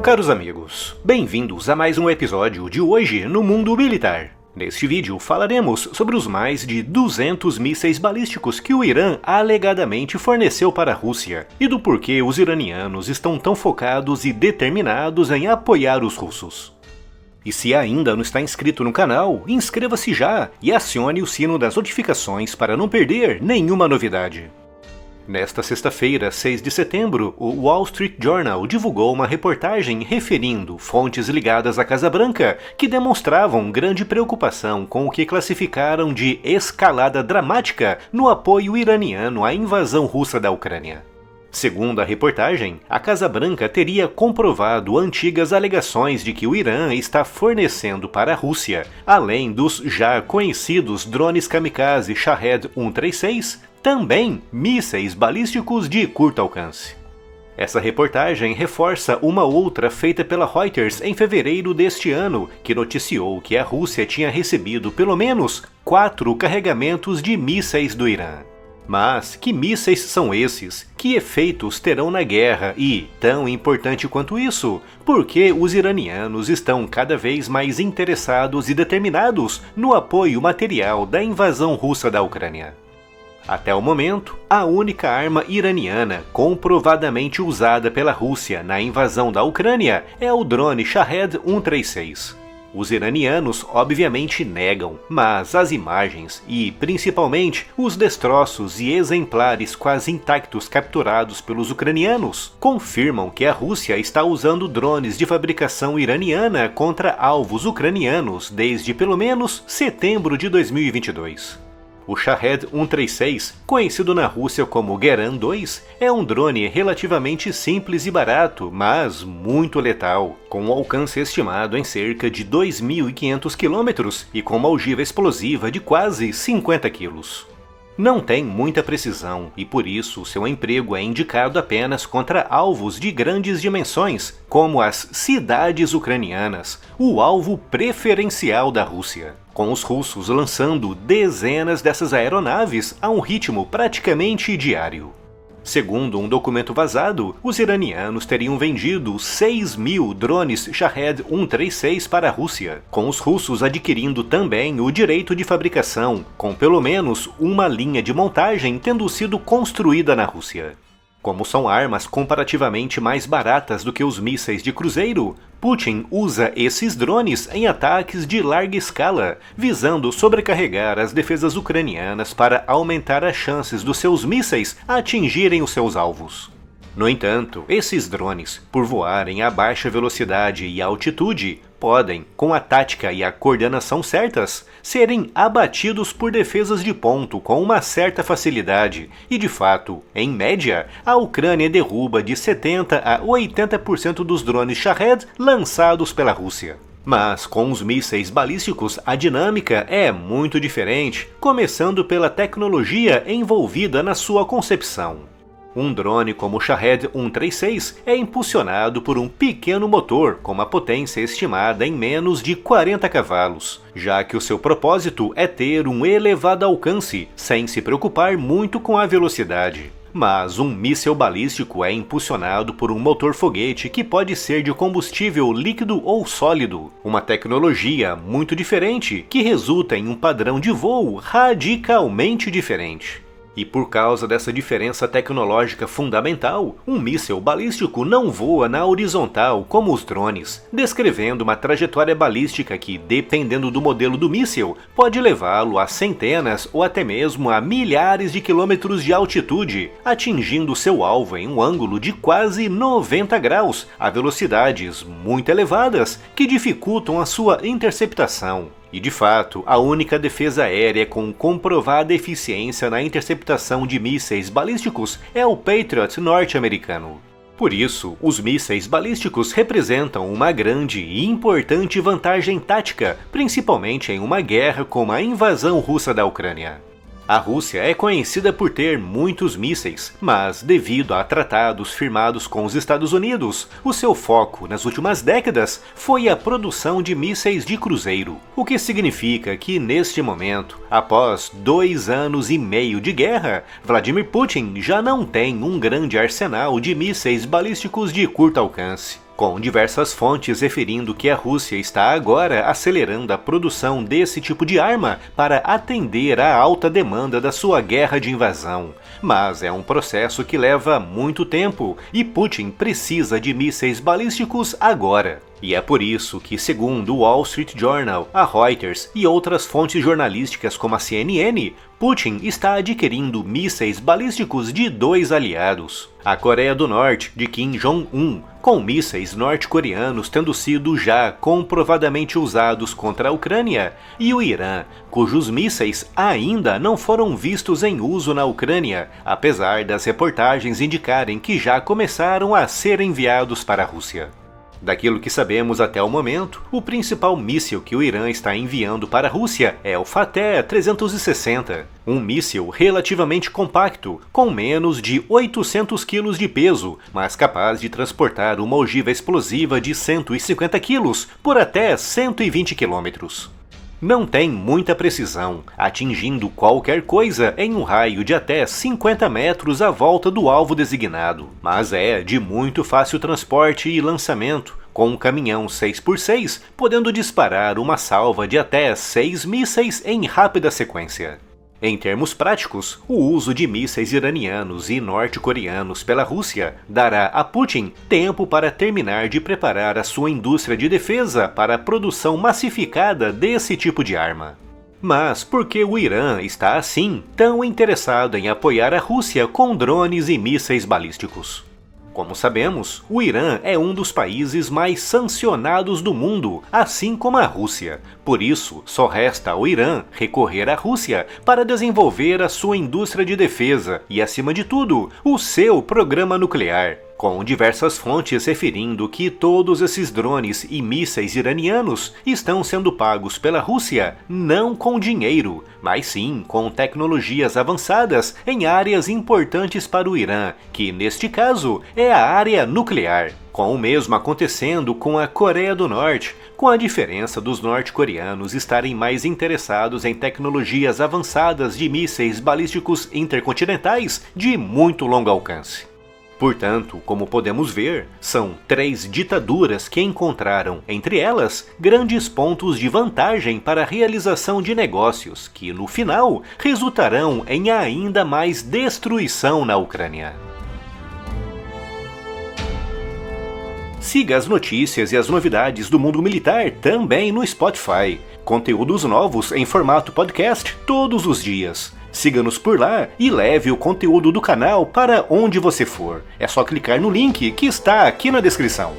Caros amigos, bem-vindos a mais um episódio de Hoje no Mundo Militar. Neste vídeo falaremos sobre os mais de 200 mísseis balísticos que o Irã alegadamente forneceu para a Rússia e do porquê os iranianos estão tão focados e determinados em apoiar os russos. E se ainda não está inscrito no canal, inscreva-se já e acione o sino das notificações para não perder nenhuma novidade. Nesta sexta-feira, 6 de setembro, o Wall Street Journal divulgou uma reportagem referindo fontes ligadas à Casa Branca que demonstravam grande preocupação com o que classificaram de escalada dramática no apoio iraniano à invasão russa da Ucrânia. Segundo a reportagem, a Casa Branca teria comprovado antigas alegações de que o Irã está fornecendo para a Rússia, além dos já conhecidos drones kamikaze Shahed 136, também mísseis balísticos de curto alcance. Essa reportagem reforça uma outra feita pela Reuters em fevereiro deste ano, que noticiou que a Rússia tinha recebido pelo menos 4 carregamentos de mísseis do Irã. Mas que mísseis são esses? Que efeitos terão na guerra? E, tão importante quanto isso, por que os iranianos estão cada vez mais interessados e determinados no apoio material da invasão russa da Ucrânia? Até o momento, a única arma iraniana comprovadamente usada pela Rússia na invasão da Ucrânia é o drone Shahed 136. Os iranianos obviamente negam, mas as imagens e, principalmente, os destroços e exemplares quase intactos capturados pelos ucranianos confirmam que a Rússia está usando drones de fabricação iraniana contra alvos ucranianos desde pelo menos setembro de 2022. O Shahed 136, conhecido na Rússia como Geran 2, é um drone relativamente simples e barato, mas muito letal, com um alcance estimado em cerca de 2.500 km e com uma ogiva explosiva de quase 50 kg. Não tem muita precisão e por isso seu emprego é indicado apenas contra alvos de grandes dimensões, como as cidades ucranianas, o alvo preferencial da Rússia, com os russos lançando dezenas dessas aeronaves a um ritmo praticamente diário. Segundo um documento vazado, os iranianos teriam vendido 6.000 drones Shahed 136 para a Rússia, com os russos adquirindo também o direito de fabricação, com pelo menos uma linha de montagem tendo sido construída na Rússia. Como são armas comparativamente mais baratas do que os mísseis de cruzeiro, Putin usa esses drones em ataques de larga escala, visando sobrecarregar as defesas ucranianas para aumentar as chances dos seus mísseis atingirem os seus alvos. No entanto, esses drones, por voarem a baixa velocidade e altitude, podem, com a tática e a coordenação certas, serem abatidos por defesas de ponto com uma certa facilidade e, de fato, em média, a Ucrânia derruba de 70% a 80% dos drones Shahed lançados pela Rússia. Mas com os mísseis balísticos a dinâmica é muito diferente, começando pela tecnologia envolvida na sua concepção. Um drone como o Shahed 136 é impulsionado por um pequeno motor com uma potência estimada em menos de 40 cavalos, já que o seu propósito é ter um elevado alcance, sem se preocupar muito com a velocidade. Mas um míssil balístico é impulsionado por um motor foguete que pode ser de combustível líquido ou sólido, uma tecnologia muito diferente que resulta em um padrão de voo radicalmente diferente. E por causa dessa diferença tecnológica fundamental, um míssil balístico não voa na horizontal como os drones, descrevendo uma trajetória balística que, dependendo do modelo do míssil, pode levá-lo a centenas ou até mesmo a milhares de quilômetros de altitude, atingindo seu alvo em um ângulo de quase 90 graus, a velocidades muito elevadas que dificultam a sua interceptação. E de fato, a única defesa aérea com comprovada eficiência na interceptação de mísseis balísticos é o Patriot norte-americano. Por isso, os mísseis balísticos representam uma grande e importante vantagem tática, principalmente em uma guerra como a invasão russa da Ucrânia. A Rússia é conhecida por ter muitos mísseis, mas devido a tratados firmados com os Estados Unidos, o seu foco nas últimas décadas foi a produção de mísseis de cruzeiro, o que significa que neste momento, após 2 anos e meio de guerra, Vladimir Putin já não tem um grande arsenal de mísseis balísticos de curto alcance. com diversas fontes referindo que a Rússia está agora acelerando a produção desse tipo de arma para atender à alta demanda da sua guerra de invasão. Mas é um processo que leva muito tempo e Putin precisa de mísseis balísticos agora. E é por isso que, segundo o Wall Street Journal, a Reuters e outras fontes jornalísticas como a CNN, Putin está adquirindo mísseis balísticos de dois aliados. A Coreia do Norte, de Kim Jong-un, com mísseis norte-coreanos tendo sido já comprovadamente usados contra a Ucrânia, e o Irã, cujos mísseis ainda não foram vistos em uso na Ucrânia, apesar das reportagens indicarem que já começaram a ser enviados para a Rússia. Daquilo que sabemos até o momento, o principal míssil que o Irã está enviando para a Rússia é o Fateh 360, um míssil relativamente compacto, com menos de 800 kg de peso, mas capaz de transportar uma ogiva explosiva de 150 kg por até 120 km. Não tem muita precisão, atingindo qualquer coisa em um raio de até 50 metros à volta do alvo designado, mas é de muito fácil transporte e lançamento, com um caminhão 6x6 podendo disparar uma salva de até 6 mísseis em rápida sequência. Em termos práticos, o uso de mísseis iranianos e norte-coreanos pela Rússia dará a Putin tempo para terminar de preparar a sua indústria de defesa para a produção massificada desse tipo de arma. Mas por que o Irã está assim tão interessado em apoiar a Rússia com drones e mísseis balísticos? Como sabemos, o Irã é um dos países mais sancionados do mundo, assim como a Rússia. Por isso, só resta ao Irã recorrer à Rússia para desenvolver a sua indústria de defesa e, acima de tudo, o seu programa nuclear, com diversas fontes referindo que todos esses drones e mísseis iranianos estão sendo pagos pela Rússia não com dinheiro, mas sim com tecnologias avançadas em áreas importantes para o Irã, que neste caso é a área nuclear. Com o mesmo acontecendo com a Coreia do Norte, com a diferença dos norte-coreanos estarem mais interessados em tecnologias avançadas de mísseis balísticos intercontinentais de muito longo alcance. Portanto, como podemos ver, são três ditaduras que encontraram, entre elas, grandes pontos de vantagem para a realização de negócios, que no final resultarão em ainda mais destruição na Ucrânia. Siga as notícias e as novidades do mundo militar também no Spotify. Conteúdos novos em formato podcast todos os dias. Siga-nos por lá e leve o conteúdo do canal para onde você for. É só clicar no link que está aqui na descrição.